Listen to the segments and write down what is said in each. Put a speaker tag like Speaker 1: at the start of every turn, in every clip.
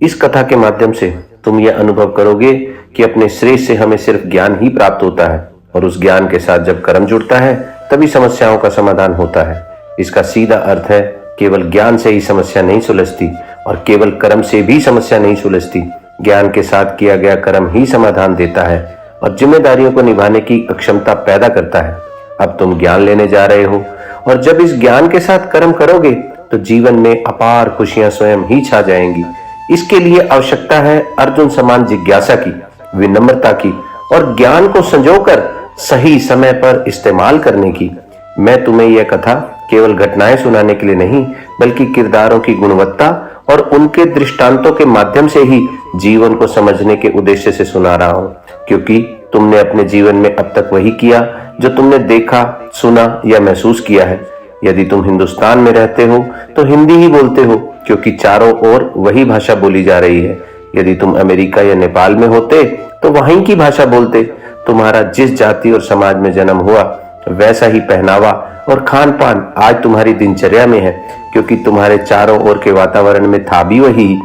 Speaker 1: इस कथा के माध्यम से तुम यह अनुभव करोगे कि अपने श्रेष्ठ से हमें सिर्फ ज्ञान ही प्राप्त होता है और उस ज्ञान के साथ जब कर्म जुड़ता है तभी समस्याओं का समाधान होता है। इसका सीधा अर्थ है केवल ज्ञान से ही समस्या नहीं सुलझती और केवल कर्म से भी समस्या नहीं सुलझती। ज्ञान के साथ किया गया कर्म ही समाधान देता है और जिम्मेदारियों को निभाने की अक्षमता पैदा करता है। अब तुम ज्ञान लेने जा रहे हो और जब इस ज्ञान के साथ कर्म करोगे तो जीवन में अपार खुशियां स्वयं ही छा जाएंगी। इसके लिए आवश्यकता है अर्जुन समान जिज्ञासा की, विनम्रता की और ज्ञान को संजोकर सही समय पर इस्तेमाल करने की। मैं तुम्हें यह कथा केवल घटनाएं सुनाने के लिए नहीं बल्कि किरदारों की गुणवत्ता और उनके दृष्टांतों के माध्यम से ही जीवन को समझने के उद्देश्य से सुना रहा हूं, क्योंकि तुमने अपने जीवन में अब तक वही किया जो तुमने देखा, सुना या महसूस किया है। यदि तुम हिंदुस्तान में रहते हो तो हिंदी ही बोलते हो, क्योंकि चारों ओर वही भाषा बोली जा रही है। यदि तुम अमेरिका या नेपाल में होते तो वहीं की भाषा बोलते। तुम्हारा जिस जाति और समाज में जन्म हुआ वैसा ही पहनावा और खान पान आज तुम्हारी दिनचर्या में है, क्योंकि तुम्हारे चारों ओर के वातावरण में था भी वही।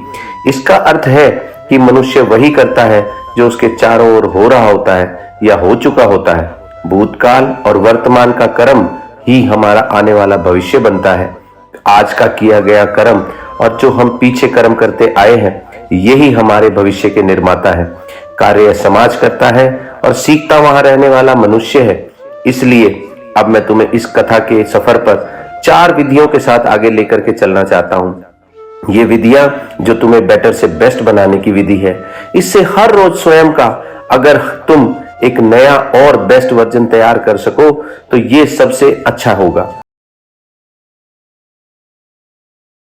Speaker 1: इसका अर्थ है कि मनुष्य वही करता है जो उसके चारों ओर हो रहा होता है या हो चुका होता है। भूतकाल और वर्तमान का कर्म ही हमारा आने वाला भविष्य बनता है। आज का किया गया कर्म और जो हम पीछे कर्म करते आए हैं यही हमारे भविष्य के निर्माता है। कार्य समाज करता है और सीखता वहां रहने वाला मनुष्य है। इसलिए अब मैं तुम्हें इस कथा के सफर पर 4 विधियों के साथ आगे लेकर के चलना चाहता हूं। ये विधियां जो तुम्हें बेटर से बेस्ट बनाने की विधि है। इससे हर रोज स्वयं का अगर तुम एक नया और बेस्ट वर्जन तैयार कर सको तो ये सबसे अच्छा होगा।